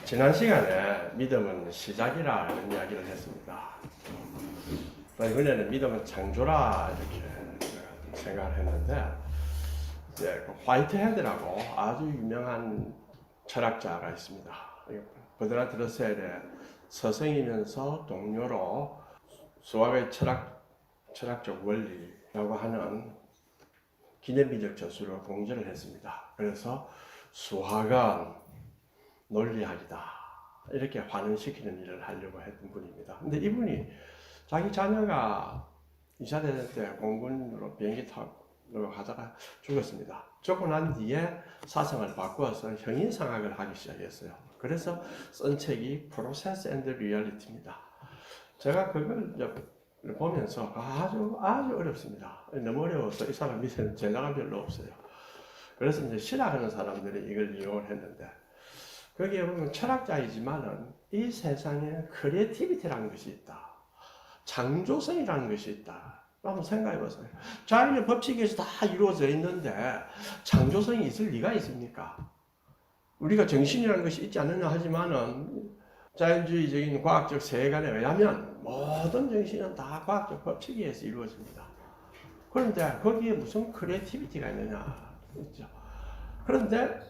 지난 시간에 믿음은 시작이라는 이야기를 했습니다. 이번에는 믿음은 창조라 이렇게 생각을 했는데, 이제 그 화이트헤드라고 아주 유명한 철학자가 있습니다. 버드나드 러셀의 서성이면서 동료로 수학의 철학적 원리라고 하는 기념비적 저술을 공개를 했습니다. 그래서 수학은 논리학이다 이렇게 환원시키는 일을 하려고 했던 분입니다. 근데 이분이 자기 자녀가 2차 대전 때 공군으로 비행기 타고 가다가 죽었습니다. 죽고 난 뒤에 사상을 바꾸어서 형인상학을 하기 시작했어요. 그래서 쓴 책이 Process and Reality입니다. 제가 그걸 보면서 아주 어렵습니다. 너무 어려워서 이 사람 밑에는 제자가 별로 없어요. 그래서 이제 신학하는 사람들이 이걸 이용을 했는데, 거기에 보면 철학자이지만은 이 세상에 크리에이티비티라는 것이 있다. 창조성이라는 것이 있다. 한번 생각해 보세요. 자연의 법칙에서 다 이루어져 있는데 창조성이 있을 리가 있습니까? 우리가 정신이라는 것이 있지 않느냐 하지만은 자연주의적인 과학적 세계관에 의하면 모든 정신은 다 과학적 법칙에 의해서 이루어집니다. 그런데 거기에 무슨 크리에이티비티가 있느냐 있죠. 그런데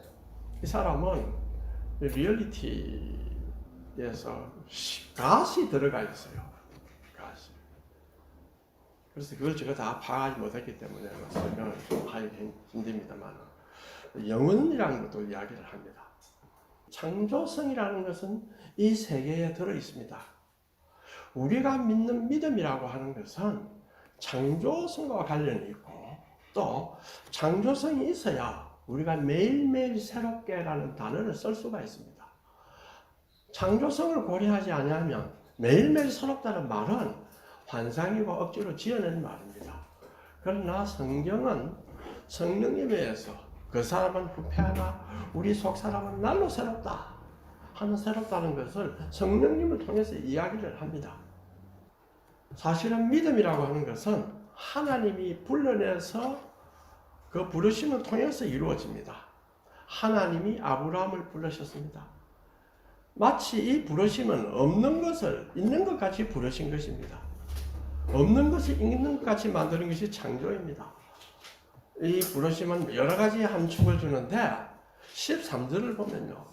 이 사람은 리얼리티에서 가시 들어가 있어요. 가시. 그래서 그걸 제가 다 파악하지 못했기 때문에 설명을 좀 하기 힘듭니다만, 영혼이라는 것도 이야기를 합니다. 창조성이라는 것은 이 세계에 들어 있습니다. 우리가 믿는 믿음이라고 하는 것은 창조성과 관련이 있고, 또 창조성이 있어야 우리가 매일매일 새롭게라는 단어를 쓸 수가 있습니다. 창조성을 고려하지 않으면 매일매일 새롭다는 말은 환상이고 억지로 지어낸 말입니다. 그러나 성경은 성령님에 의해서 그 사람은 후패하나 우리 속 사람은 날로 새롭다 하는 새롭다는 것을 성령님을 통해서 이야기를 합니다. 사실은 믿음이라고 하는 것은 하나님이 불러내서 그 부르심을 통해서 이루어집니다. 하나님이 아브라함을 부르셨습니다. 마치 이 부르심은 없는 것을 있는 것 같이 부르신 것입니다. 없는 것을 있는 것 같이 만드는 것이 창조입니다. 이 부르심은 여러 가지 함축을 주는데 13절을 보면요,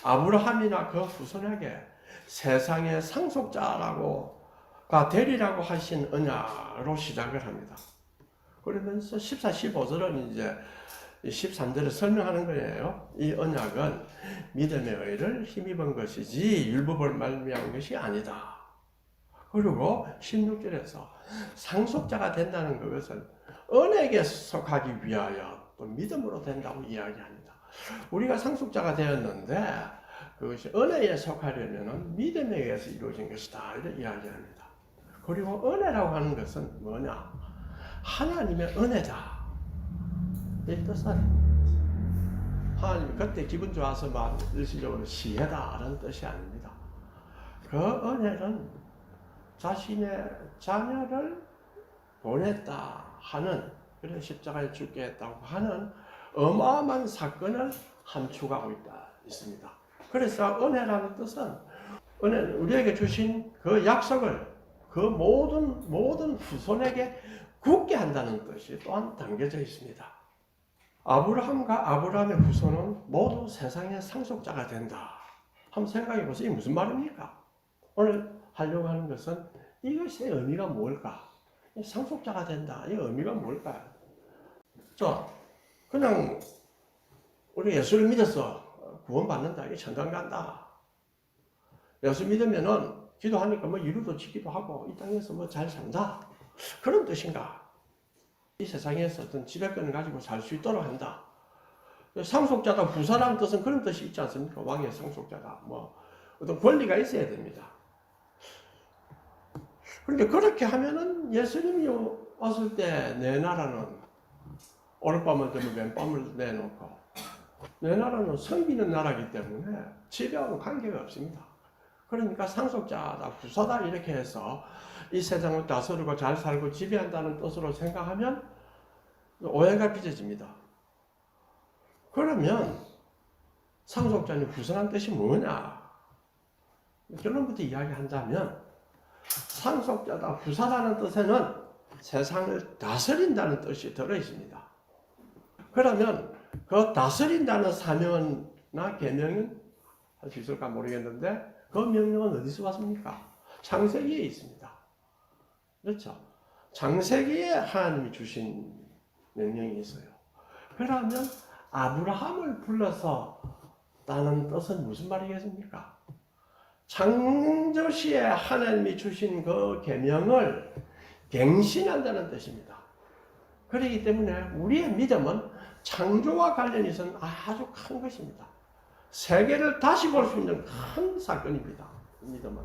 아브라함이나 그 후손에게 세상의 상속자가 되리라고 하신 언약으로 시작을 합니다. 그러면서 14, 15절은 이제 13절을 설명하는 거예요. 이 언약은 믿음의 의를 힘입은 것이지 율법을 말미암은 것이 아니다. 그리고 16절에서 상속자가 된다는 것은 은혜에 속하기 위하여 또 믿음으로 된다고 이야기합니다. 우리가 상속자가 되었는데 그것이 은혜에 속하려면 믿음에 의해서 이루어진 것이다 이렇게 이야기합니다. 그리고 은혜라고 하는 것은 뭐냐? 하나님의 은혜다. 이 뜻은 하나님이 그때 기분 좋아서 막 일시적으로 시혜다라는 뜻이 아닙니다. 그 은혜는 자신의 자녀를 보냈다 하는, 그런 십자가에 죽게 했다고 하는 어마어마한 사건을 함축하고 있습니다. 그래서 은혜라는 뜻은 은혜는 우리에게 주신 그 약속을 그 모든 후손에게 굳게 한다는 뜻이 또한 담겨져 있습니다. 아브라함과 아브라함의 후손은 모두 세상의 상속자가 된다. 한번 생각해 보세요. 이게 무슨 말입니까? 오늘 하려고 하는 것은 이것의 의미가 뭘까? 상속자가 된다. 이 의미가 뭘까? 자, 그냥 우리 예수를 믿어서 구원받는다. 이게 천당 간다. 예수 믿으면은 기도하니까 뭐 이루도 지기도 하고 이 땅에서 뭐 잘 산다. 그런 뜻인가? 이 세상에서 어떤 지배권을 가지고 살 수 있도록 한다. 상속자다, 후사라는 뜻은 그런 뜻이 있지 않습니까? 왕의 상속자다. 뭐 어떤 권리가 있어야 됩니다. 그런데 그렇게 하면은 예수님이 왔을 때 내 나라는 오늘 밤은 되면 맨밤을 내놓고 내 나라는 섬기는 나라이기 때문에 지배하고 관계가 없습니다. 그러니까 상속자다, 후사다 이렇게 해서 이 세상을 다스리고 잘 살고 지배한다는 뜻으로 생각하면 오해가 빚어집니다. 그러면 상속자는 후손한 뜻이 뭐냐? 결론부터 이야기한다면 상속자다 후사라는 뜻에는 세상을 다스린다는 뜻이 들어있습니다. 그러면 그 다스린다는 사명이나 계명은 할 수 있을까 모르겠는데 그 명령은 어디서 왔습니까? 창세기에 있습니다. 그렇죠? 창세기에 하나님이 주신 명령이 있어요. 그러면 아브라함을 불러서 다는 뜻은 무슨 말이겠습니까? 창조시에 하나님이 주신 그 계명을 갱신한다는 뜻입니다. 그렇기 때문에 우리의 믿음은 창조와 관련이 있어서 아주 큰 것입니다. 세계를 다시 볼 수 있는 큰 사건입니다. 믿음은.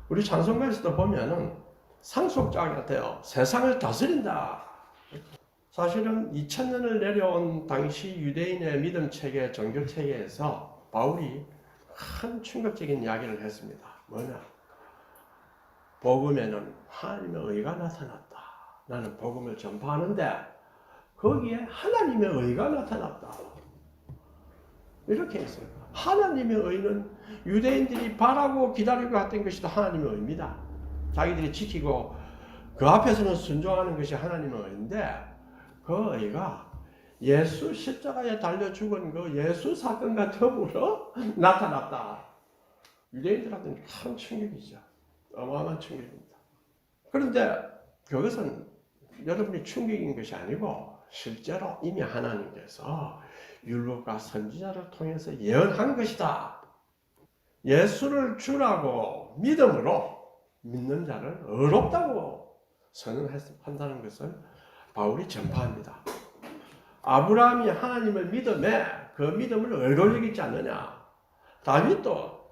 우리 찬송가에서도 보면은 상속자가 같아요. 세상을 다스린다. 사실은 2000년을 내려온 당시 유대인의 믿음 체계, 종교 체계에서 바울이 큰 충격적인 이야기를 했습니다. 뭐냐? 복음에는 하나님의 의가 나타났다. 나는 복음을 전파하는데 거기에 하나님의 의가 나타났다. 이렇게 했어요. 하나님의 의는 유대인들이 바라고 기다리고 했던 것이 하나님의 의입니다. 자기들이 지키고 그 앞에서는 순종하는 것이 하나님의 의인데 그 의가 예수 십자가에 달려 죽은 그 예수 사건과 더불어 나타났다. 유대인들한테는 큰 충격이죠. 어마어마한 충격입니다. 그런데 그것은 여러분이 충격인 것이 아니고 실제로 이미 하나님께서 율법과 선지자를 통해서 예언한 것이다. 예수를 주라고 믿음으로 믿는 자를 의롭다고 선언한다는 것을 바울이 전파합니다. 아브라함이 하나님을 믿음에 그 믿음을 의로 여기지 않느냐. 다윗도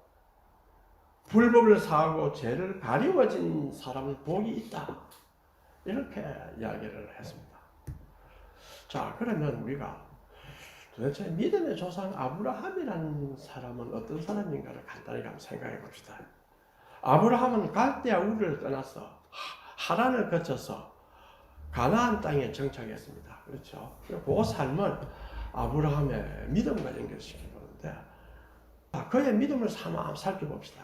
불법을 사하고 죄를 가리워진 사람은 복이 있다. 이렇게 이야기를 했습니다. 자, 그러면 우리가 도대체 믿음의 조상 아브라함이라는 사람은 어떤 사람인가를 간단히 한번 생각해 봅시다. 아브라함은 갈대아 우르를 떠나서 하란을 거쳐서 가나안 땅에 정착했습니다. 그렇죠? 그 삶은 아브라함의 믿음과 연결시키는데 그의 믿음을 한번 살펴봅시다.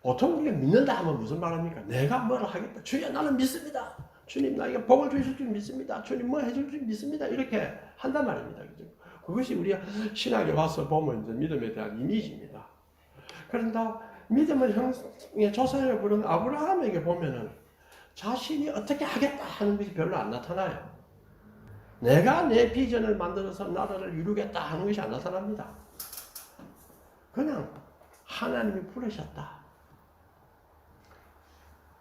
보통 우리가 믿는다 하면 무슨 말합니까? 내가 뭐를 하겠다. 주여 나는 믿습니다. 주님 나에게 복을 주실 줄 믿습니다. 주님 뭐 해줄 줄 믿습니다. 이렇게 한단 말입니다. 그죠? 그것이 우리가 신학에 와서 보면 이제 믿음에 대한 이미지입니다. 그런데 믿음을 형성의 조상을 부른 아브라함에게 보면은 자신이 어떻게 하겠다 하는 것이 별로 안 나타나요. 내가 내 비전을 만들어서 나라를 이루겠다 하는 것이 안 나타납니다. 그냥 하나님이 부르셨다.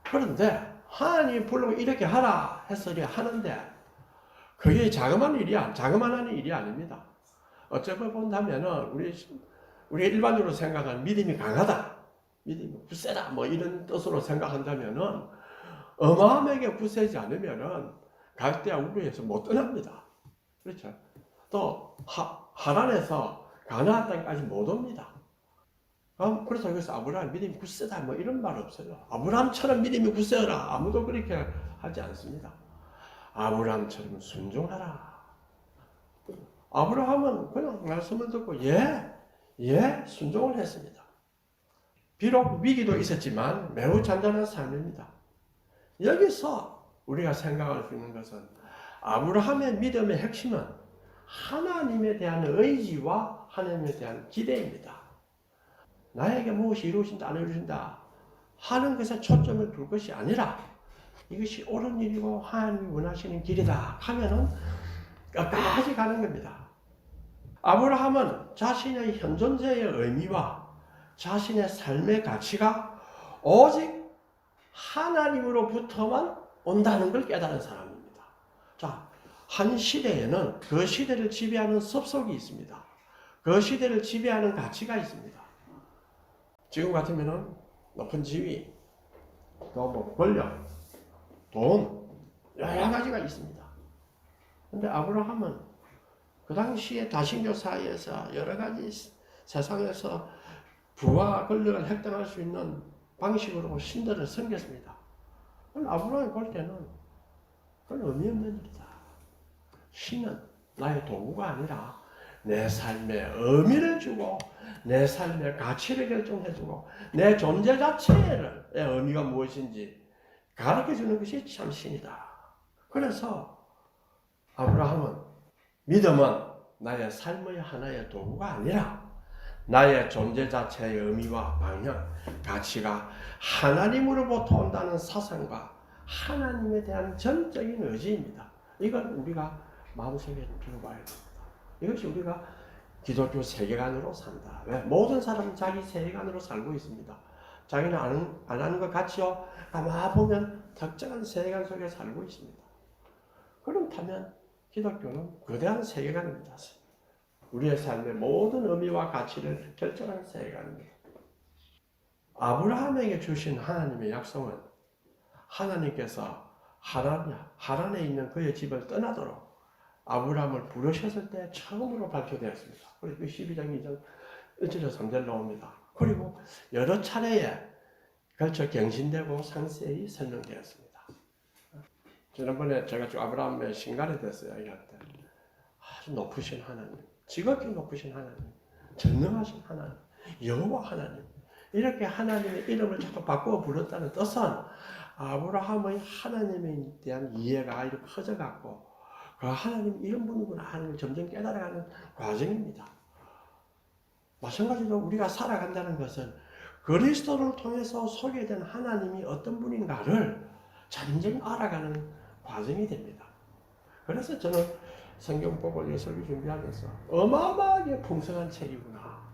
그런데 하나님이 부르고 이렇게 하라 했으리 하는데 그게 자그마한 일이 아닙니다. 어쩌고 본다면은 우리가 일반적으로 생각하는 믿음이 강하다, 믿음이 굳세다 뭐 이런 뜻으로 생각한다면은 어마어마하게 굳세지 않으면은 갈대아 우르에서 못 떠납니다. 그렇죠? 또 하란에서 가나안 땅까지 못 옵니다. 그래서 여기서 아브라함 믿음이 굳세다 뭐 이런 말 없어요. 아브라함처럼 믿음이 굳세어라 아무도 그렇게 하지 않습니다. 아브라함처럼 순종하라. 아브라함은 그냥 말씀을 듣고 순종을 했습니다. 비록 위기도 있었지만 매우 잔잔한 삶입니다. 여기서 우리가 생각할 수 있는 것은 아브라함의 믿음의 핵심은 하나님에 대한 의지와 하나님에 대한 기대입니다. 나에게 무엇이 이루어진다 안 이루어진다 하는 것에 초점을 둘 것이 아니라 이것이 옳은 일이고 하나님이 원하시는 길이다 하면은 끝까지 가는 겁니다. 아브라함은 자신의 현존재의 의미와 자신의 삶의 가치가 오직 하나님으로부터만 온다는 걸 깨달은 사람입니다. 자, 한 시대에는 그 시대를 지배하는 습속이 있습니다. 그 시대를 지배하는 가치가 있습니다. 지금 같으면은 높은 지위, 또 뭐 권력, 돈, 여러 가지가 있습니다. 근데 아브라함은 그 당시에 다신교 사이에서 여러 가지 세상에서 부와 권력을 획득할 수 있는 방식으로 신들을 섬겼습니다. 아브라함이 볼 때는 그건 의미 없는 일이다. 신은 나의 도구가 아니라 내 삶의 의미를 주고 내 삶의 가치를 결정해주고 내 존재 자체의 의미가 무엇인지 가르쳐주는 것이 참 신이다. 그래서 아브라함은 믿음은 나의 삶의 하나의 도구가 아니라 나의 존재 자체의 의미와 방향, 가치가 하나님으로부터 온다는 사상과 하나님에 대한 전적인 의지입니다. 이걸 우리가 마음속에 두고 봐야 됩니다. 이것이 우리가 기독교 세계관으로 산다. 왜? 모든 사람은 자기 세계관으로 살고 있습니다. 자기는 안 하는 것 같지요? 아마 보면 특정한 세계관 속에 살고 있습니다. 그렇다면 기독교는 거대한 세계관입니다. 우리의 삶의 모든 의미와 가치를 결정하는 세계관입니다. 아브라함에게 주신 하나님의 약속은 하나님께서 하란에 있는 그의 집을 떠나도록 아브라함을 부르셨을 때 처음으로 발표되었습니다. 그리고 12장 2절 1절에서 3절 나옵니다. 그리고 여러 차례에 걸쳐 경신되고 상세히 설명되었습니다. 지난번에 제가 아브라함의 신간에 대해서 이야기할 때 아주 높으신 하나님, 지극히 높으신 하나님, 전능하신 하나님, 여호와 하나님, 이렇게 하나님의 이름을 자꾸 바꾸어 불렀다는 뜻은 아브라함의 하나님에 대한 이해가 이렇게 커져갖고 그 하나님 이런 분이구나 하는 걸 점점 깨달아가는 과정입니다. 마찬가지로 우리가 살아간다는 것은 그리스도를 통해서 소개된 하나님이 어떤 분인가를 점점 알아가는 과정이 됩니다. 그래서 저는 성경 보고 설교 준비하면서 어마어마하게 풍성한 책이구나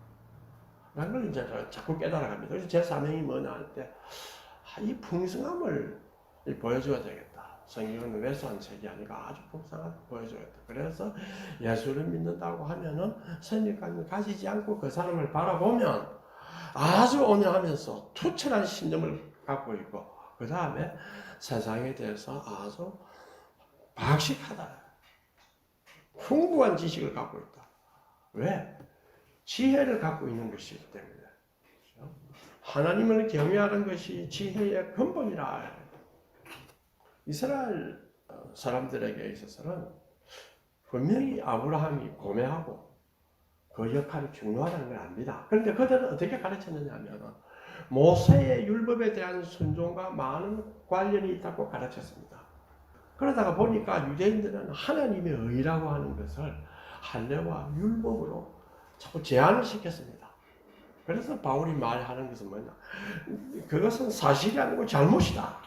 라는 걸 이제 자꾸 깨달아갑니다. 그래서 제 사명이 뭐냐 할 때 이 풍성함을 보여줘야 되겠다. 성경은 왜소한 책이 아니라 아주 풍성하게 보여줘야겠다. 그래서 예수를 믿는다고 하면은 선입관을 가지지 않고 그 사람을 바라보면 아주 온유하면서 투철한 신념을 갖고 있고 그 다음에 세상에 대해서 아주 박식하다. 풍부한 지식을 갖고 있다. 왜? 지혜를 갖고 있는 것이기 때문에. 하나님을 경외하는 것이 지혜의 근본이라. 이스라엘 사람들에게 있어서는 분명히 아브라함이 고매하고 그 역할이 중요하다는 걸 압니다. 그런데 그들은 어떻게 가르쳤느냐 하면 모세의 율법에 대한 순종과 많은 관련이 있다고 가르쳤습니다. 그러다가 보니까 유대인들은 하나님의 의라고 하는 것을 할례와 율법으로 자꾸 제한을 시켰습니다. 그래서 바울이 말하는 것은 뭐냐? 그것은 사실이 아니고 잘못이다.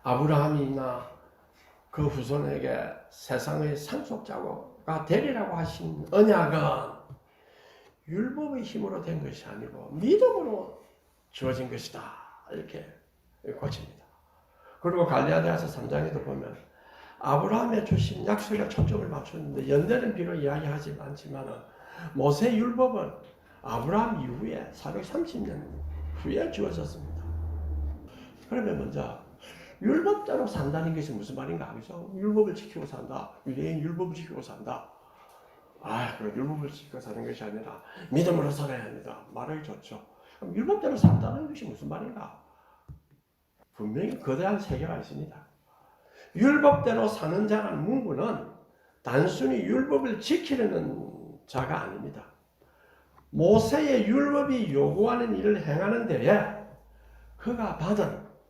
아브라함이나 그 후손에게 세상의 상속자가 되리라고 하신 언약은 율법의 힘으로 된 것이 아니고 믿음으로 주어진 것이다. 이렇게 고칩니다. 그리고 갈라디아서 3장에도 보면 아브라함의 주신 약속에 초점을 맞추는데 연대는 비록 이야기하지 않지만 모세 율법은 아브라함 이후에 430년 후에 주어졌습니다. 그러면 먼저 율법대로 산다는 것이 무슨 말인가? 그죠? 율법을 지키고 산다. 유대인 율법을 지키고 산다. 그 율법을 지키고 사는 것이 아니라 믿음으로 살아야 합니다. 말하기 좋죠. 그럼 율법대로 산다는 것이 무슨 말인가? 분명히 거대한 세계가 있습니다. 율법대로 사는 자라는 문구는 단순히 율법을 지키려는 자가 아닙니다. 모세의 율법이 요구하는 일을 행하는 데에 그가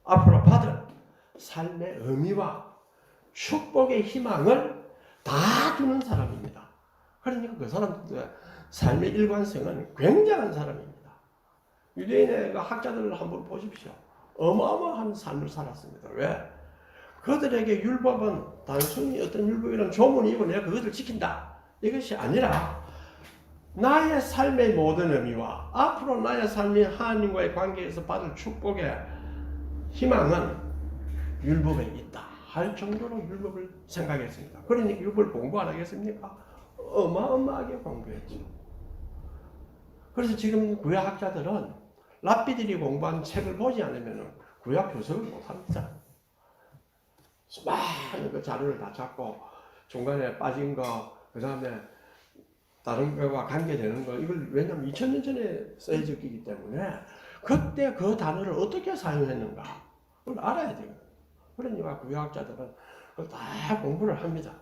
앞으로 받은 삶의 의미와 축복의 희망을 다 주는 사람입니다. 그러니까 그 사람들의 삶의 일관성은 굉장한 사람입니다. 유대인의 학자들을 한번 보십시오. 어마어마한 삶을 살았습니다. 왜? 그들에게 율법은 단순히 어떤 율법이라는 조문이고 내가 그것을 지킨다. 이것이 아니라 나의 삶의 모든 의미와 앞으로 나의 삶이 하나님과의 관계에서 받을 축복의 희망은 율법에 있다 할 정도로 율법을 생각했습니다. 그러니까 율법을 공부 안 하겠습니까? 어마어마하게 공부했죠. 그래서 지금 구약학자들은 랍비들이 공부한 책을 보지 않으면 구약 교섭을 못합니다. 많은 그 자료를 다 찾고 중간에 빠진 거, 그 다음에 다른 거와 관계되는 거, 이걸 왜냐면 2000년 전에 써졌기 때문에 그때 그 단어를 어떻게 사용했는가 그걸 알아야 돼요. 그러니까 구약학자들은 그걸 다 공부를 합니다.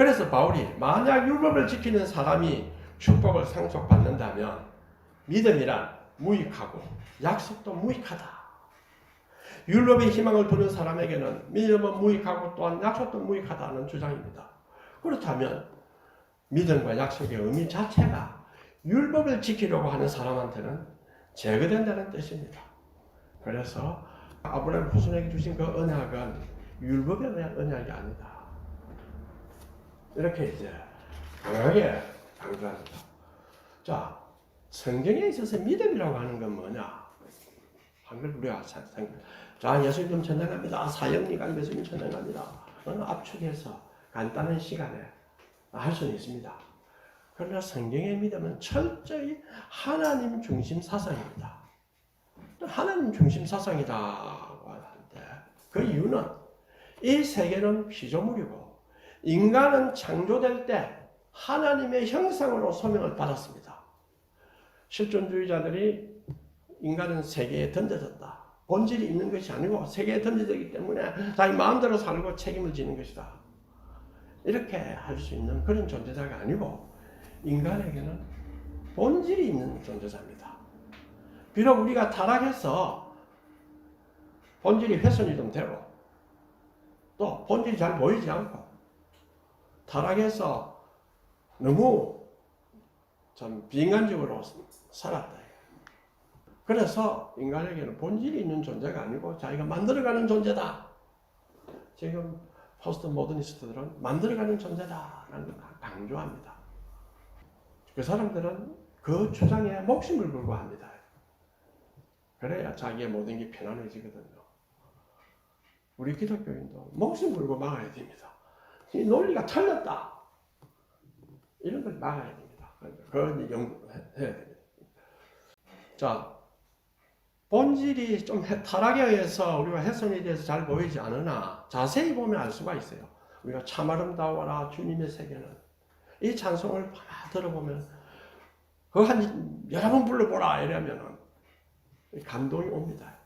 그래서 바울이 만약 율법을 지키는 사람이 축복을 상속받는다면 믿음이란 무익하고 약속도 무익하다. 율법의 희망을 두는 사람에게는 믿음은 무익하고 또한 약속도 무익하다는 주장입니다. 그렇다면 믿음과 약속의 의미 자체가 율법을 지키려고 하는 사람한테는 제거된다는 뜻입니다. 그래서 아브라함 후손에게 주신 그 언약은 율법에 대한 언약이 아니다. 이렇게 이제 강하게 강조합니다. 자, 성경에 있어서 믿음이라고 하는 건 뭐냐? 한글 우리가 자, 예수님 찬양합니다. 사형리가 예수님 찬양합니다. 압축해서 간단한 시간에 할 수는 있습니다. 그러나 성경의 믿음은 철저히 하나님 중심 사상입니다. 하나님 중심 사상이다 하는데 그 이유는 이 세계는 피조물이고 인간은 창조될 때 하나님의 형상으로 소명을 받았습니다. 실존주의자들이 인간은 세계에 던져졌다. 본질이 있는 것이 아니고 세계에 던져졌기 때문에 자기 마음대로 살고 책임을 지는 것이다. 이렇게 할 수 있는 그런 존재자가 아니고 인간에게는 본질이 있는 존재자입니다. 비록 우리가 타락해서 본질이 훼손이 좀 되고 또 본질이 잘 보이지 않고 타락해서 너무 좀 비인간적으로 살았다. 그래서 인간에게는 본질이 있는 존재가 아니고 자기가 만들어가는 존재다. 지금 포스트 모더니스트들은 만들어가는 존재다라는 걸 강조합니다. 그 사람들은 그 주장에 목숨을 걸고 합니다. 그래야 자기의 모든 게 편안해지거든요. 우리 기독교인도 목숨 걸고 막아야 됩니다. 이 논리가 틀렸다. 이런 걸 막아야 됩니다. 그건 연구해야 됩니다. 자, 본질이 좀 타락에 의해서 우리가 훼손이 돼서 잘 보이지 않으나 자세히 보면 알 수가 있어요. 우리가 참 아름다워라 주님의 세계는 이 찬송을 들어보면 그거 한 여러 번 불러보라 이러면은 감동이 옵니다.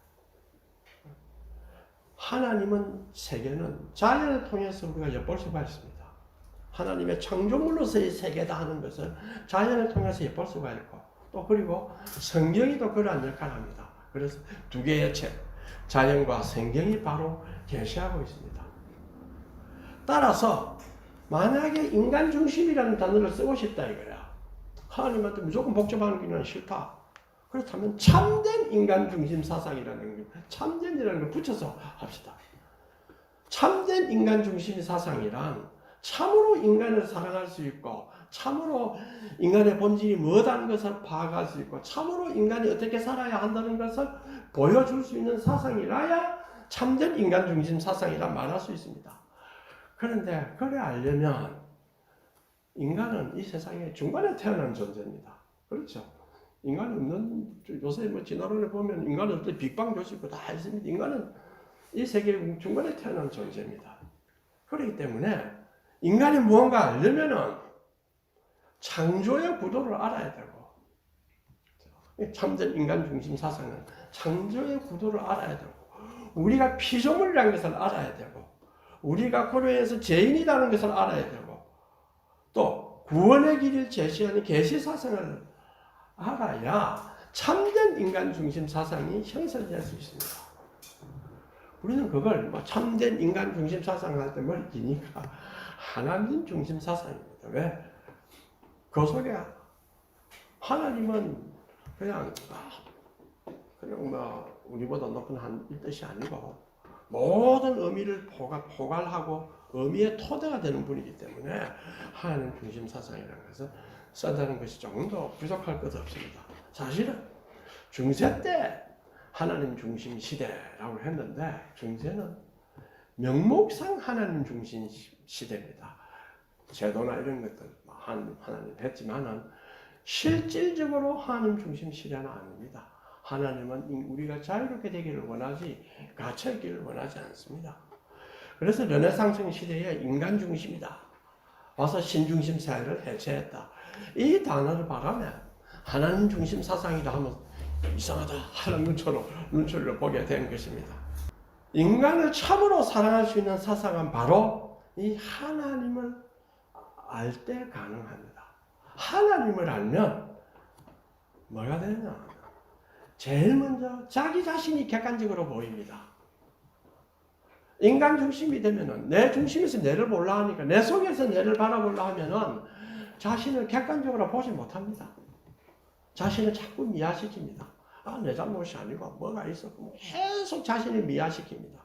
하나님은 세계는 자연을 통해서 우리가 엿볼 수가 있습니다. 하나님의 창조물로서의 세계다 하는 것을 자연을 통해서 엿볼 수가 있고 또 그리고 성경이 또 그러한 역할을 합니다. 그래서 두 개의 책, 자연과 성경이 바로 계시하고 있습니다. 따라서 만약에 인간 중심이라는 단어를 쓰고 싶다 이거야. 하나님한테 무조건 복잡한 게 싫다. 그렇다면 참된 인간 중심 사상이라는 거, 참된이라는 걸 붙여서 합시다. 참된 인간 중심 사상이란 참으로 인간을 사랑할 수 있고 참으로 인간의 본질이 뭐다는 것을 파악할 수 있고 참으로 인간이 어떻게 살아야 한다는 것을 보여줄 수 있는 사상이라야 참된 인간 중심 사상이라 말할 수 있습니다. 그런데 그래 알려면 인간은 이 세상에 중간에 태어난 존재입니다. 그렇죠? 인간은 없는, 요새 뭐 진화론에 보면 인간은 어떤 빅방 교수 있고 다 있습니다. 인간은 이 세계 중간에 태어난 존재입니다. 그렇기 때문에 인간이 무언가 알려면은 창조의 구도를 알아야 되고, 참된 인간 중심 사상은 창조의 구도를 알아야 되고, 우리가 피조물이라는 것을 알아야 되고, 우리가 고려해서 죄인이라는 것을 알아야 되고, 또 구원의 길을 제시하는 계시 사상을 알아야 참된 인간 중심 사상이 형성될 수 있습니다. 우리는 그걸 뭐 참된 인간 중심 사상을 할 때 머리 기니까 하나님 중심 사상입니다. 왜? 그 속에 하나님은 그냥 뭐 우리보다 높은 한 뜻이 아니고 모든 의미를 포괄하고 의미의 토대가 되는 분이기 때문에 하나님 중심 사상이라는 것을 쓴다는 것이 조금 더 부족할 것 없습니다. 사실은 중세 때 하나님 중심 시대라고 했는데 중세는 명목상 하나님 중심 시대입니다. 제도나 이런 것들 하나님 했지만은 실질적으로 하나님 중심 시대는 아닙니다. 하나님은 우리가 자유롭게 되기를 원하지 갇혀있기를 원하지 않습니다. 그래서 르네상스 시대에 인간 중심이다. 와서 신중심 사회를 해체했다. 이 단어를 봐가면 하나님 중심 사상이다 하면 이상하다 하는 눈초리로 보게 된 것입니다. 인간을 참으로 사랑할 수 있는 사상은 바로 이 하나님을 알 때 가능합니다. 하나님을 알면 뭐가 되냐? 제일 먼저 자기 자신이 객관적으로 보입니다. 인간 중심이 되면은 내 중심에서 내를 보려 하니까 내 속에서 내를 바라보려 하면은 자신을 객관적으로 보지 못합니다. 자신을 자꾸 미화시킵니다. 아, 내 잘못이 아니고 뭐가 있었고 계속 자신을 미화시킵니다.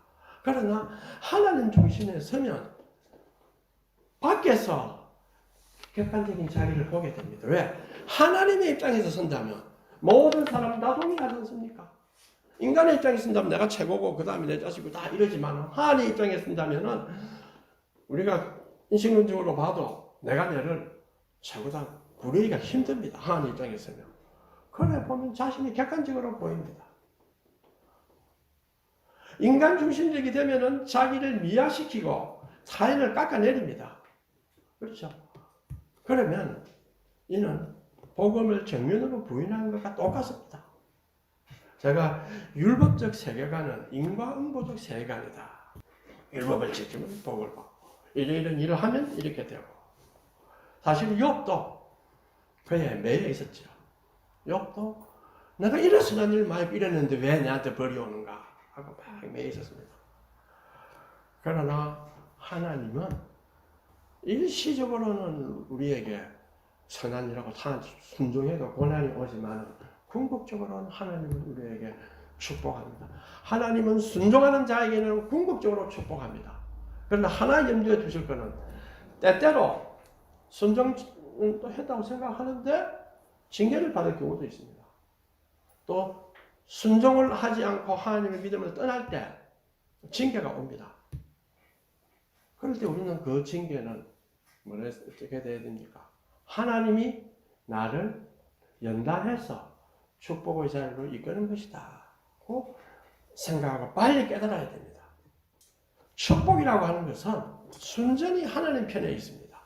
그러나 하나님 중심에 서면 밖에서 객관적인 자기를 보게 됩니다. 왜? 하나님의 입장에서 선다면 모든 사람 다 동의하지 않습니까? 인간의 입장에서 쓴다면 내가 최고고 그 다음에 내 자식이고 다 이러지만 하나님의 입장에서 쓴다면 우리가 인식론적으로 봐도 내가 내를 최고다 부르기가 힘듭니다. 하나님 입장에서는. 그래 보면 자신이 객관적으로 보입니다. 인간 중심적이 되면은 자기를 미화시키고 자연을 깎아내립니다. 그렇죠? 그러면 이는 복음을 정면으로 부인하는 것과 똑같습니다. 제가 율법적 세계관은 인과응보적 세계관이다. 율법을 지키면 복을 받고 이런 일을 하면 이렇게 되고 사실 욥도 그에 매여 있었죠. 욥도 내가 이런 선한 일을 많이 이랬는데 왜 내한테 벌이 오는가 하고 막 매여 있었습니다. 그러나 하나님은 일시적으로는 우리에게 선한 일하고 순종해도 고난이 오지만 궁극적으로는 하나님은 우리에게 축복합니다. 하나님은 순종하는 자에게는 궁극적으로 축복합니다. 그러나 하나 염두에 두실 것은 때때로 순종은 또 했다고 생각하는데 징계를 받을 경우도 있습니다. 또 순종을 하지 않고 하나님의 믿음을 떠날 때 징계가 옵니다. 그럴 때 우리는 그 징계는 어떻게 돼야 됩니까? 하나님이 나를 연단해서 축복의 자리로 이끄는 것이다. 고 생각하고 빨리 깨달아야 됩니다. 축복이라고 하는 것은 순전히 하나님 편에 있습니다.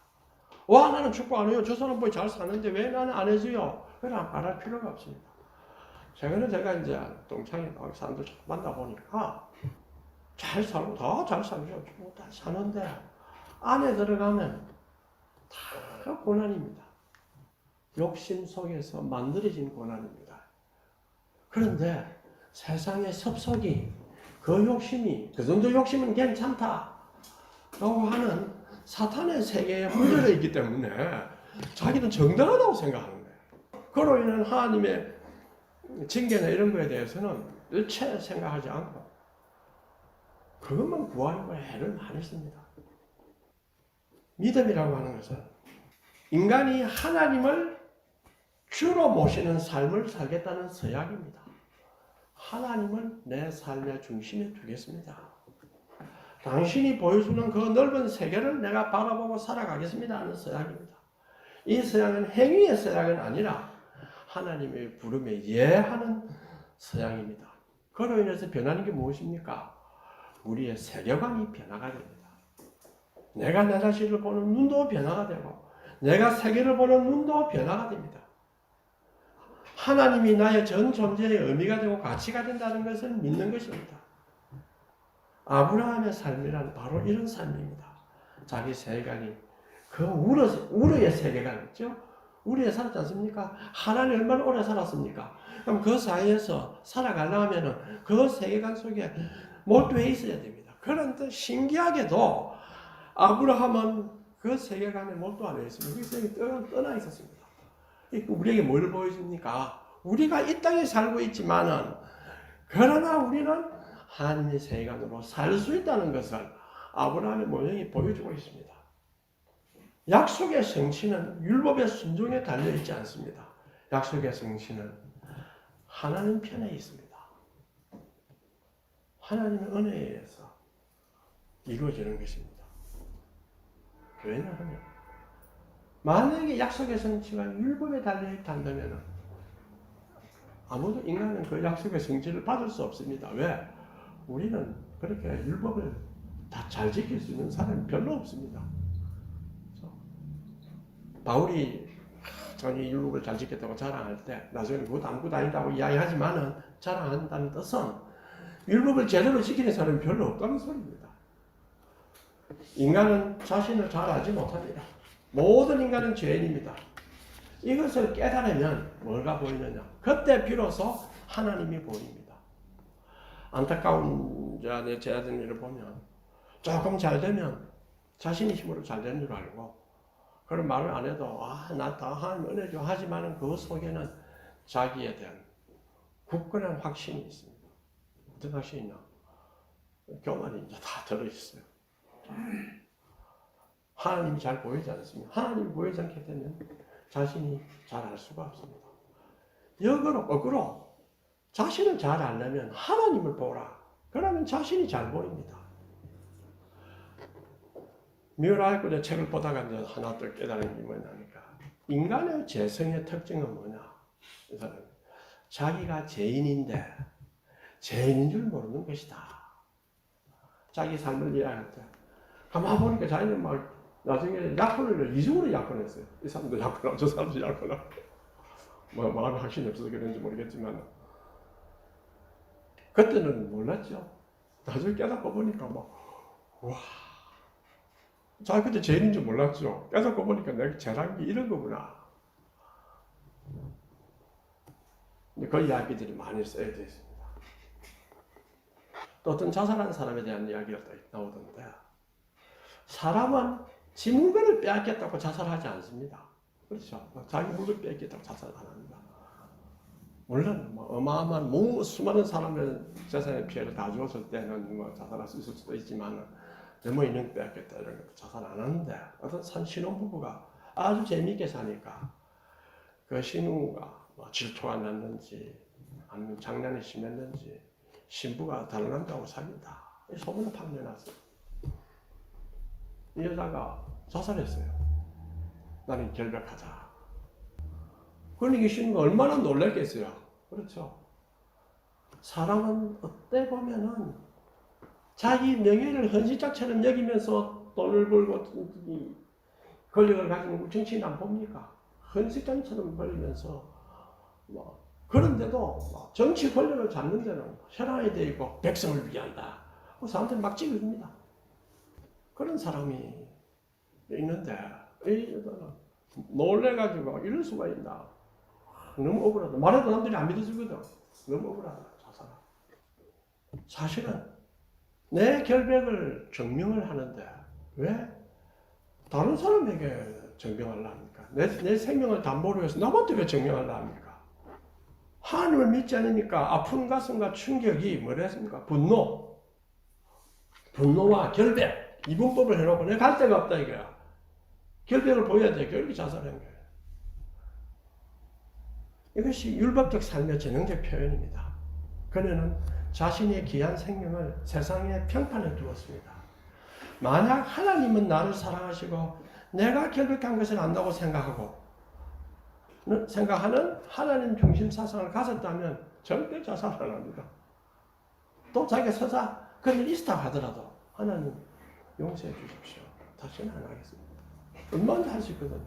와 나는 축복 안 해요. 저 사람 보기 잘 사는데 왜 나는 안 해줘요? 그건 안 말할 필요가 없습니다. 최근에 제가 이제 동창회 사람들 만나보니까 잘 살고 다 잘 살죠. 다 사는데 안에 들어가면 다 고난입니다. 욕심 속에서 만들어진 고난입니다. 그런데 세상의 섭속이 그 욕심이 그 정도 욕심은 괜찮다 라고 하는 사탄의 세계에 물들어 있기 때문에 자기는 정당하다고 생각하는 거예요. 그로 인한 하나님의 징계나 이런 거에 대해서는 일체 생각하지 않고 그것만 구하려고 애를 많이 씁니다. 믿음이라고 하는 것은 인간이 하나님을 주로 모시는 삶을 살겠다는 서약입니다. 하나님을 내 삶의 중심에 두겠습니다. 당신이 보여주는 그 넓은 세계를 내가 바라보고 살아가겠습니다 하는 서약입니다. 이 서약은 행위의 서약은 아니라 하나님의 부름에 예하는 서약입니다. 그로 인해서 변하는 게 무엇입니까? 우리의 세계관이 변화가 됩니다. 내가 내 자신을 보는 눈도 변화가 되고 내가 세계를 보는 눈도 변화가 됩니다. 하나님이 나의 전 존재의 의미가 되고 가치가 된다는 것을 믿는 것입니다. 아브라함의 삶이란 바로 이런 삶입니다. 자기 세계관이 그 우르의 세계관 있죠? 우리에 살았지 않습니까? 하나님 얼마나 오래 살았습니까? 그럼 그 사이에서 살아가려면 그 세계관 속에 몰두해 있어야 됩니다. 그런데 신기하게도 아브라함은 그 세계관에 몰두 안 했습니다. 거기서 떠나 있었습니다. 우리에게 뭘 보여줍니까? 우리가 이 땅에 살고 있지만은 그러나 우리는 하나님의 세계관으로 살 수 있다는 것을 아브라함의 모형이 보여주고 있습니다. 약속의 성취는 율법의 순종에 달려있지 않습니다. 약속의 성취는 하나님 편에 있습니다. 하나님의 은혜에 의해서 이루어지는 것입니다. 왜냐하면 만약에 약속의 성취가 율법에 달려있다면 아무도 인간은 그 약속의 성취를 받을 수 없습니다. 왜? 우리는 그렇게 율법을 다 잘 지킬 수 있는 사람이 별로 없습니다. 바울이 자기 율법을 잘 지켰다고 자랑할 때 나중에 그것도 안 다닌다고 이야기하지만은 자랑한다는 뜻은 율법을 제대로 지키는 사람이 별로 없다는 소리입니다. 인간은 자신을 잘 알지 못합니다. 모든 인간은 죄인입니다. 이것을 깨달으면 뭐가 보이느냐? 그때 비로소 하나님이 보입니다. 안타까운 제 아들을 보면 조금 잘 되면 자신의 힘으로 잘 된 줄 알고 그런 말을 안 해도 나 다 하나님 은혜죠 하지만 그 속에는 자기에 대한 굳건한 확신이 있습니다. 어떤 확신이 있나? 교만이 이제 다 들어있어요. 하나님이 잘 보이지 않습니다. 하나님이 보이지 않게 되면 자신이 잘 알 수가 없습니다. 거꾸로 자신을 잘 알려면 하나님을 보라. 그러면 자신이 잘 보입니다. 미우라이코의 책을 보다가 이제 하나 더 깨달은 게 뭐냐니까 인간의 죄성의 특징은 뭐냐? 이 사람은 자기가 죄인인데 죄인인 줄 모르는 것이다. 자기 삶을 이해할 때 가만 보니까 자기는 막 나중에 약혼을 이중으로 약혼했어요. 이 사람도 약혼하고 저 사람도 약혼하고 뭐 마음에 확신이 없어서 그런지 모르겠지만 그때는 몰랐죠. 나중에 깨닫고 보니까 와 자 그때 죄인인 줄 몰랐죠. 깨닫고 보니까 내가 죄란 게 이런 거구나. 그 이야기들이 많이 쓰여져 있습니다. 또 어떤 자살한 사람에 대한 이야기가 나오던데 사람은 지 물건을 빼앗겼다고 자살하지 않습니다. 그렇죠. 자기 물건 빼앗겼다고 자살 안 합니다. 물론 어마어마한 수많은 사람의 재산의 피해를 다 주었을 때는 자살할 수 있을 수도 있지만 너무 있는 빼앗겼다 이런 것도 자살 안 하는데 어떤 신혼부부가 아주 재미있게 사니까 그 신우가 질투가 났는지 아니면 장난이 심했는지 신부가 다른 남자하고 사귄다 소문을 팍 내놨어요. 이 여자가 자살했어요. 나는 결백하자. 그러니까 이 신우가 얼마나 놀랐겠어요. 그렇죠. 사람은 어때 보면은 자기 명예를 헌신짝처럼 여기면서 돈을 벌고 권력을 가지는 정치인 안 봅니까? 헌신짝처럼 벌면서 그런데도 정치 권력을 잡는 데는 혈안이 되어 있고 백성을 위한다. 사람들이 막 찍어줍니다. 그런 사람이 있는데 놀래가지고 이럴 수가 있나. 너무 억울하다. 말해도 남들이 안 믿어주거든. 너무 억울하다. 자살. 사실은 내 결백을 증명을 하는데 왜 다른 사람에게 증명하려 합니까? 내 생명을 담보로 해서 남한테 왜 증명하려 합니까? 하나님을 믿지 않으니까 아픈 가슴과 충격이 뭐랬습니까? 분노와 결백 이분법을 해놓고 내가 갈 데가 없다 이거야. 결백을 보여야 돼. 결국에 자살한 거예요. 이것이 율법적 삶의 전형적 표현입니다. 그녀는 자신의 귀한 생명을 세상에 평판에 두었습니다. 만약 하나님은 나를 사랑하시고 내가 결백한 것을 안다고 생각하는 하나님 중심 사상을 가졌다면 절대 자살 안 합니다. 또 자기가 서사 그런 일이 있다 하더라도 하나님 용서해 주십시오. 다시는 안 하겠습니다. 얼마나 할 수 있거든요.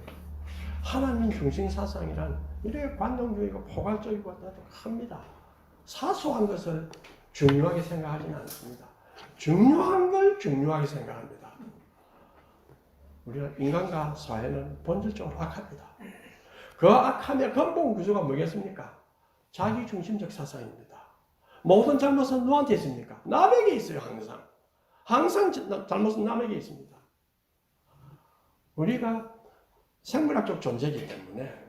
하나님 중심 사상이란 이렇게 관용적이고 포괄적이고 합니다. 사소한 것을 중요하게 생각하지는 않습니다. 중요한 걸 중요하게 생각합니다. 우리가 인간과 사회는 본질적으로 악합니다. 그 악함의 근본 구조가 뭐겠습니까? 자기중심적 사상입니다. 모든 잘못은 누구한테 있습니까? 남에게 있어요. 항상 잘못은 남에게 있습니다. 우리가 생물학적 존재이기 때문에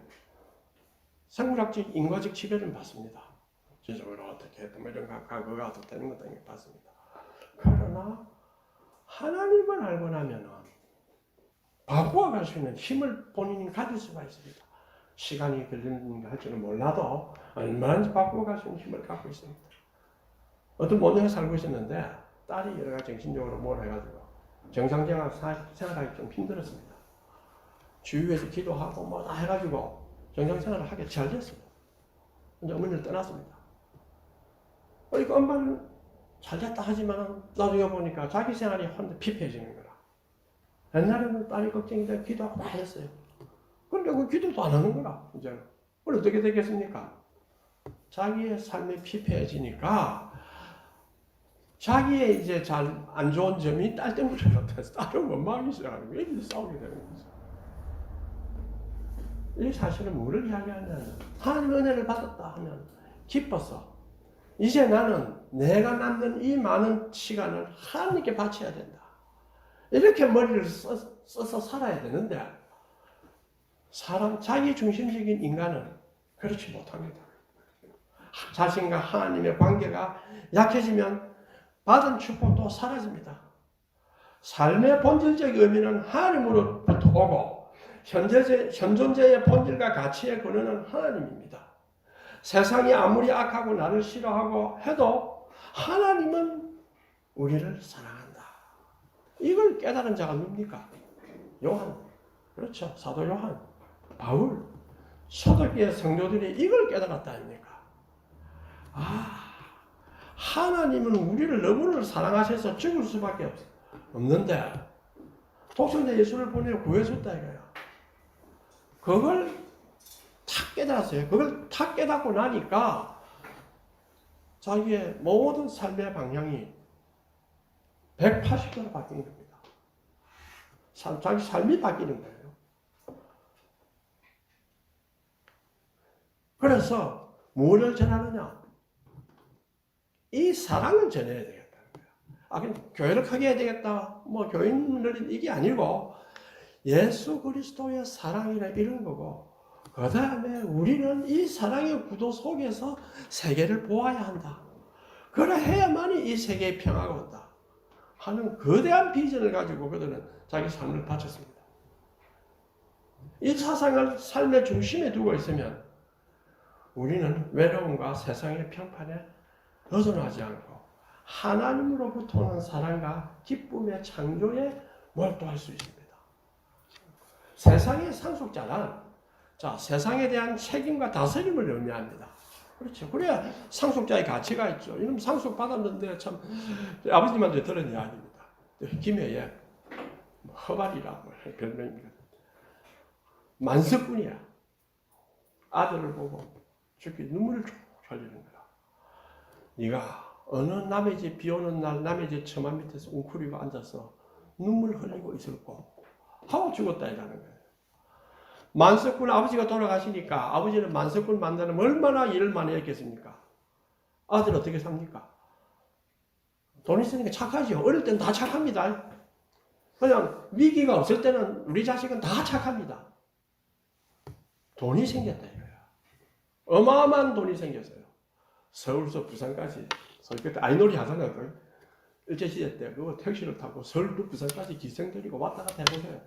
생물학적 인과적 지배를 받습니다. 지적으로 어떻게 했던 이런 과거가 어떻게 되는 것도 봤습니다. 그러나 하나님을 알고 나면은 바꿔갈 수 있는 힘을 본인이 가질 수가 있습니다. 시간이 걸리는 할 줄은 몰라도 얼마든지 바꿔갈 수 있는 힘을 갖고 있습니다. 어떤 모녀가 살고 있었는데 딸이 여러 가지 정신적으로 뭘 해가지고 정상적인 생활하기 좀 힘들었습니다. 주위에서 기도하고 뭐 다 해가지고 정상생활을 하기 잘 됐습니다. 이제 어머니를 떠났습니다. 그러니까 엄마는 잘 됐다 하지만 나중에 보니까 자기 생활이 혼자 피폐해지는 거라. 옛날에는 딸이 걱정이 돼 기도하고 다 했어요. 그런데 그 기도도 안 하는 거라. 이제는. 그럼 어떻게 되겠습니까? 자기의 삶이 피폐해지니까 자기의 이제 잘 안 좋은 점이 딸 때문에 그렇다. 딸은 원망하기 시작하는 거예요. 싸우게 되는 거죠. 이 사실은 뭐를 이야기하냐면 하나님 은혜를 받았다 하면 기뻐서 이제 나는 내가 남는 이 많은 시간을 하나님께 바쳐야 된다. 이렇게 머리를 써서 살아야 되는데 자기 중심적인 인간은 그렇지 못합니다. 자신과 하나님의 관계가 약해지면 받은 축복도 사라집니다. 삶의 본질적 의미는 하나님으로부터 오고 현존자의 본질과 가치의 근원은 하나님입니다. 세상이 아무리 악하고 나를 싫어하고 해도 하나님은 우리를 사랑한다. 이걸 깨달은 자가 누굽니까? 요한. 그렇죠. 사도 요한. 바울. 초대교회 성도들이 이걸 깨달았다 아닙니까? 하나님은 우리를 너무나 사랑하셔서 죽을 수밖에 없는데 독생자 예수를 보내 구해줬다 이거야. 그걸 탁 깨달았어요. 그걸 탁 깨닫고 나니까 자기의 모든 삶의 방향이 180도로 바뀌는 겁니다. 자기 삶이 바뀌는 거예요. 그래서 뭐를 전하느냐? 이 사랑을 전해야 되겠다는 거야. 그럼 교회를 크게 해야 되겠다. 뭐 교인들은 이게 아니고 예수 그리스도의 사랑이라 이런 거고 그 다음에 우리는 이 사랑의 구도 속에서 세계를 보아야 한다. 그래야만이 이 세계의 평화가 온다. 하는 거대한 비전을 가지고 그들은 자기 삶을 바쳤습니다. 이 사상을 삶의 중심에 두고 있으면 우리는 외로움과 세상의 평판에 벗어나지 않고 하나님으로부터 오는 사랑과 기쁨의 창조에 몰두할 수 있습니다. 세상의 상속자란 세상에 대한 책임과 다스림을 의미합니다. 그렇죠. 그래야 상속자의 가치가 있죠. 이놈 상속 받았는데 참 아버님한테 들은 이야기입니다. 김해에 허발이라 별명입니다. 만석군이야. 아들을 보고 저렇게 눈물을 쭉 흘리는 거야. 네가 어느 남의 집 비 오는 날 남의 집 처마 밑에서 웅크리고 앉아서 눈물 흘리고 있었고 하고 죽었다 이라는 거예요. 만석군 아버지가 돌아가시니까 아버지는 만석군 만나면 얼마나 일을 많이 했겠습니까? 아들 어떻게 삽니까? 돈 있으니까 착하죠. 어릴 때는 다 착합니다. 그냥 위기가 없을 때는 우리 자식은 다 착합니다. 돈이 생겼다 이거야. 어마어마한 돈이 생겼어요. 서울서 부산까지 그때 아이놀이 하잖아요. 일제시대 때 그거 택시를 타고 서울부터 부산까지 기생들이고 왔다 갔다 해보세요.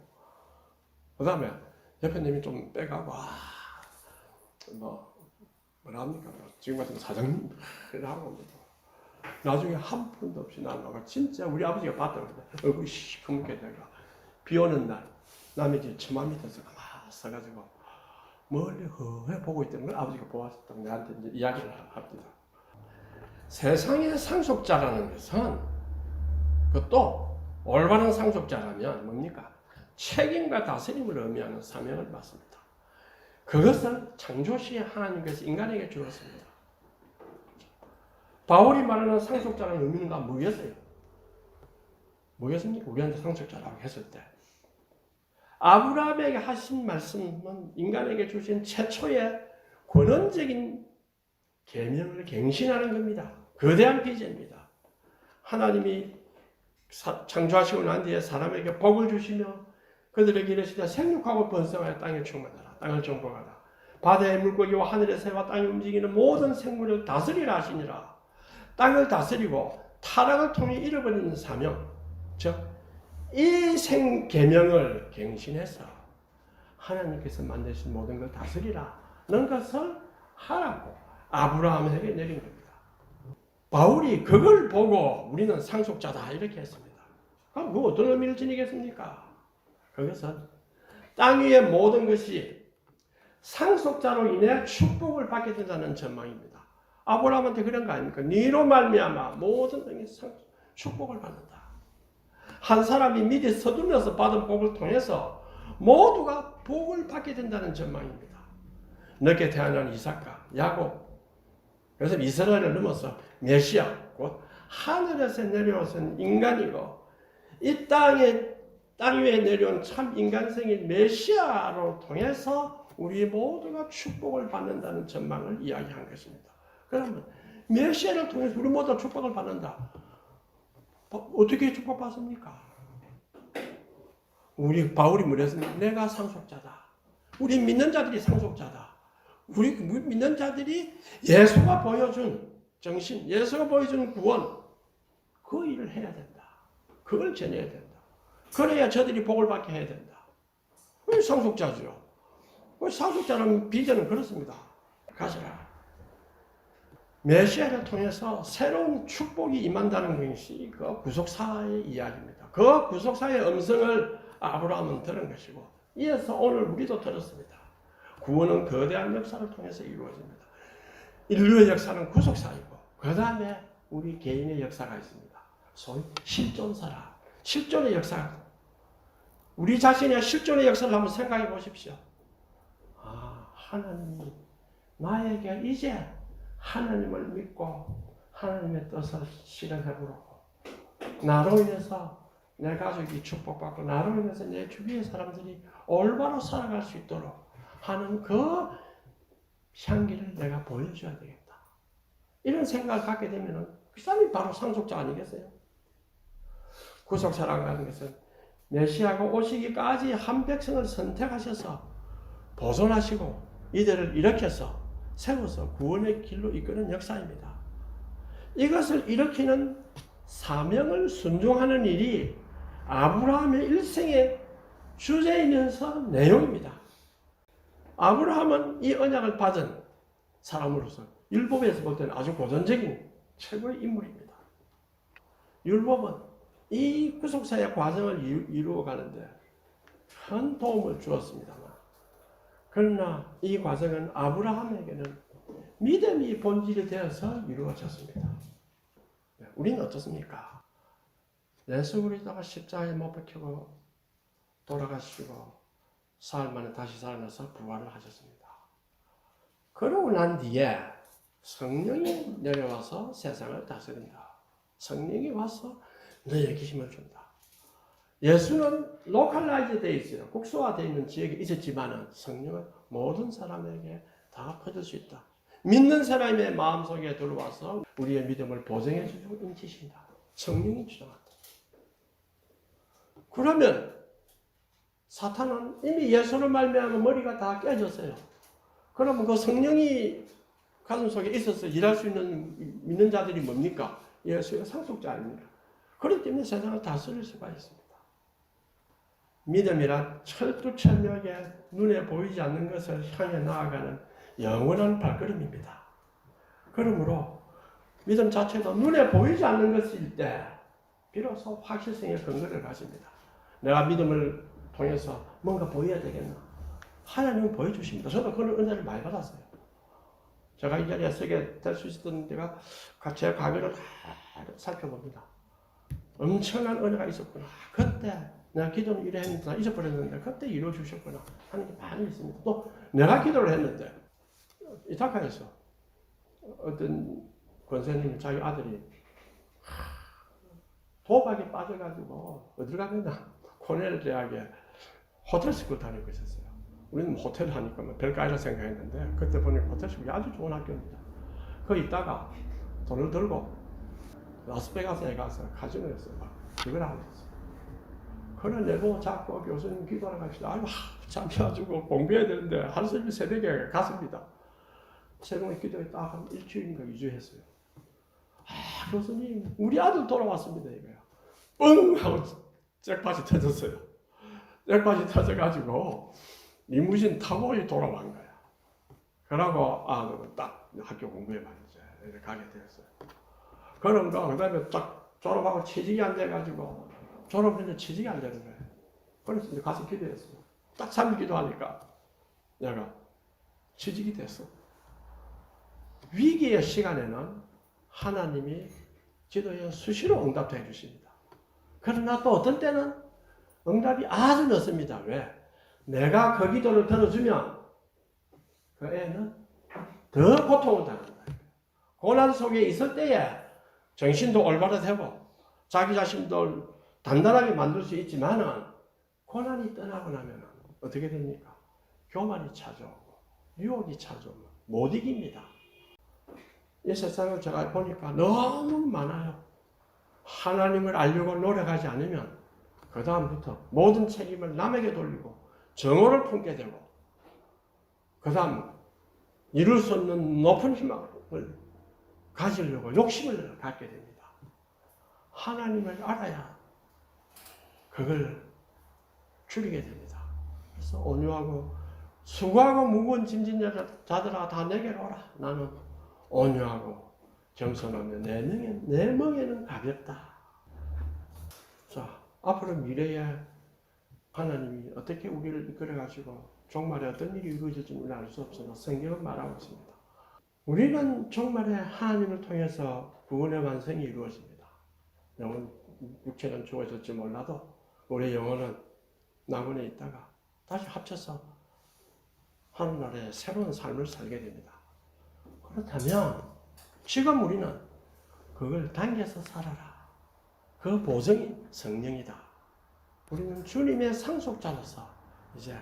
그 다음에 대표님이 좀 빼가고 뭐라 합니까? 지금 같은 사장님이라고 나중에 한 푼도 없이 나가고 진짜 우리 아버지가 봤다고 그러는데 얼굴이 시커멓게 되고 비 오는 날 남의 집 처마 밑에서 가만히 서가지고 멀리 허해 보고 있다는 걸 아버지가 보았다고 나한테 이제 이야기를 합니다. 세상의 상속자라는 것은 그것도 올바른 상속자라면 뭡니까? 책임과 다스림을 의미하는 사명을 받습니다. 그것은 창조시 하나님께서 인간에게 주었습니다. 바울이 말하는 상속자라는 의미는 다 뭐겠어요? 뭐겠습니까? 우리한테 상속자라고 했을 때 아브라함에게 하신 말씀은 인간에게 주신 최초의 권원적인 계명을 갱신하는 겁니다. 거대한 비전입니다. 하나님이 창조하시고 난 뒤에 사람에게 복을 주시며 그들에게 이르시되 생육하고 번성하여 땅에 충만하라. 땅을 정복하라. 바다의 물고기와 하늘의 새와 땅에 움직이는 모든 생물을 다스리라 하시니라. 땅을 다스리고 타락을 통해 잃어버리는 사명, 즉 이 생계명을 갱신해서 하나님께서 만드신 모든 걸 다스리라는 것을 하라고 아브라함에게 내린 겁니다. 바울이 그걸 보고 우리는 상속자다 이렇게 했습니다. 그럼 그 어떤 의미를 지니겠습니까? 그것은 땅 위의 모든 것이 상속자로 인해 축복을 받게 된다는 전망입니다. 아브라함한테 그런 거 아닙니까? 네로 말미암아 모든 땅이 축복을 받는다. 한 사람이 미리 서둘러서 받은 복을 통해서 모두가 복을 받게 된다는 전망입니다. 늦게 태어난 이삭과 야곱, 그래서 이스라엘을 넘어서 메시아, 곧 하늘에서 내려오신 인간이고 이 땅 위에 내려온 참 인간생인 메시아로 통해서 우리 모두가 축복을 받는다는 전망을 이야기한 것입니다. 그러면 메시아를 통해서 우리 모두가 축복을 받는다. 어떻게 축복받습니까? 우리 바울이 뭐랬습니까? 내가 상속자다. 우리 믿는 자들이 상속자다. 우리 믿는 자들이 예수가 보여준 정신, 예수가 보여준 구원, 그 일을 해야 된다. 그걸 전해야 된다. 그래야 저들이 복을 받게 해야 된다. 그게 상속자죠. 상속자라는 비전은 그렇습니다. 가져라. 메시아를 통해서 새로운 축복이 임한다는 것이 그 구속사의 이야기입니다. 그 구속사의 음성을 아브라함은 들은 것이고, 이어서 오늘 우리도 들었습니다. 구원은 거대한 역사를 통해서 이루어집니다. 인류의 역사는 구속사이고, 그 다음에 우리 개인의 역사가 있습니다. 소위 실존사라. 실존의 역사. 우리 자신의 실존의 역사를 한번 생각해 보십시오. 하나님이 나에게 이제 하나님을 믿고 하나님의 뜻을 실현해보라고, 나로 인해서 내 가족이 축복받고 나로 인해서 내 주위의 사람들이 올바로 살아갈 수 있도록 하는 그 향기를 내가 보여줘야 되겠다. 이런 생각을 갖게 되면 그 사람이 바로 상속자 아니겠어요? 구속사라고 하는 것은 메시아가 오시기까지 한 백성을 선택하셔서 보존하시고 이들을 일으켜서 세워서 구원의 길로 이끄는 역사입니다. 이것을 일으키는 사명을 순종하는 일이 아브라함의 일생의 주제이면서 내용입니다. 아브라함은 이 언약을 받은 사람으로서 율법에서 볼 때는 아주 고전적인 최고의 인물입니다. 율법은 이 구속사의 과정을 이루어가는데 큰 도움을 주었습니다만, 그러나 이 과정은 아브라함에게는 믿음이 본질이 되어서 이루어졌습니다. 우리는 어떻습니까? 예수 그리스도가 십자가에 못 박히고 돌아가시고 사흘 만에 다시 살아나서 부활을 하셨습니다. 그러고 난 뒤에 성령이 내려와서 세상을 다스린다. 성령이 와서 너에게 힘을 준다. 예수는 로컬라이즈 되어 있어요. 국소화되어 있는 지역에 있었지만 성령은 모든 사람에게 다 퍼질 수 있다. 믿는 사람의 마음속에 들어와서 우리의 믿음을 보증해 주고 인치신다. 성령이 주장한다. 그러면 사탄은 이미 예수를 말미암아 머리가 다 깨졌어요. 그러면 그 성령이 가슴속에 있어서 일할 수 있는 믿는 자들이 뭡니까? 예수의 상속자 아닙니까? 그렇기 때문에 세상을 다스릴 수가 있습니다. 믿음이란 철두철미하게 눈에 보이지 않는 것을 향해 나아가는 영원한 발걸음입니다. 그러므로 믿음 자체도 눈에 보이지 않는 것일 때 비로소 확실성의 근거를 가집니다. 내가 믿음을 통해서 뭔가 보여야 되겠나? 하나님은 보여주십니다. 저도 그런 은혜를 많이 받았어요. 제가 이 자리에 서게 될 수 있었던 데가 제 과거를 다 살펴봅니다. 엄청난 은혜가 있었구나. 그때 내가 기도는 이래 했는데 잊어버렸는데 그때 이루어 주셨구나 하는 게 많이 있습니다. 또 내가 기도를 했는데 이타카에서 어떤 권사님이 자기 아들이 도박에 빠져가지고 어딜 가느냐 코넬 대학에 호텔 스쿨 다니고 있었어요. 우리는 호텔 하니까 뭐 별거 아니라 생각했는데 그때 보니까 호텔 스쿨이 아주 좋은 학교입니다. 거기 있다가 돈을 들고 라스베가스에 가서 카지노에 서 그걸 하고 있었어요. 그걸 내고 자꾸 교수님 기도하러 갑시다. 아이고 잠시가지고 공부해야 되는데 하루슬비 새벽에 갔습니다. 새벽에 기도에 딱 한 일주일인가 2주 했어요. 교수님 우리 아들 돌아왔습니다 이거야. 뻥 하고 잭팟이 터졌어요. 잭팟이 터져가지고 리무진 타고 돌아온 거야. 그러고 딱 학교 공부해봐야지 이렇게 가게 되었어요. 그런가 그 다음에 딱 졸업하고 취직이 안 돼가지고 졸업했는데 취직이 안 되는 거예요. 그래서 이제 가서 기도했어요. 딱 3일 기도하니까 내가 취직이 됐어. 위기의 시간에는 하나님이 기도에 수시로 응답해 주십니다. 그러나 또 어떤 때는 응답이 아주 늦습니다. 왜? 내가 그 기도를 들어주면 그 애는 더 고통을 당한다. 고난 속에 있을 때에 정신도 올바르되고 자기 자신도 단단하게 만들 수 있지만은 고난이 떠나고 나면 어떻게 됩니까? 교만이 찾아오고 유혹이 찾아오면 못 이깁니다. 이 세상을 제가 보니까 너무 많아요. 하나님을 알려고 노력하지 않으면 그 다음부터 모든 책임을 남에게 돌리고 정오를 품게 되고 그 다음 이룰 수 없는 높은 희망을 가지려고 욕심을 갖게 됩니다. 하나님을 알아야 그걸 줄이게 됩니다. 그래서 온유하고 수고하고 무거운 짐진 자들아 다 내게로 오라. 나는 온유하고 겸손하며 내 멍에는 가볍다. 자, 앞으로 미래에 하나님이 어떻게 우리를 이끌어가시고 종말에 어떤 일이 이루어질지 우리는 알 수 없으나 성경은 말하고 있습니다. 우리는 종말에 하나님을 통해서 구원의 완성이 이루어집니다. 영혼, 육체는 죽어질지 몰라도 우리의 영혼은 낙원에 있다가 다시 합쳐서 하늘나라에 새로운 삶을 살게 됩니다. 그렇다면 지금 우리는 그걸 당겨서 살아라. 그 보증이 성령이다. 우리는 주님의 상속자로서 이제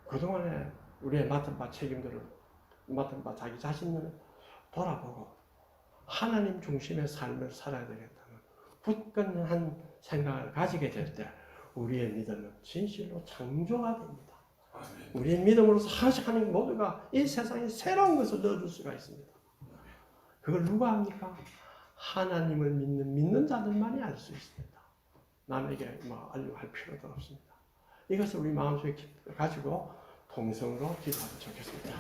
그동안에 우리의 맡은 바 책임들을 맡은 바 자기 자신을 돌아보고 하나님 중심의 삶을 살아야 되겠다는 굳건한 생각을 가지게 될 때 우리의 믿음은 진실로 창조가 됩니다. 우리의 믿음으로서 하나님 모두가 이 세상에 새로운 것을 넣어줄 수가 있습니다. 그걸 누가 합니까? 하나님을 믿는 자들만이 알 수 있습니다. 남에게 알려할 필요도 없습니다. 이것을 우리 마음속에 가지고 동성으로 기도하면 좋겠습니다.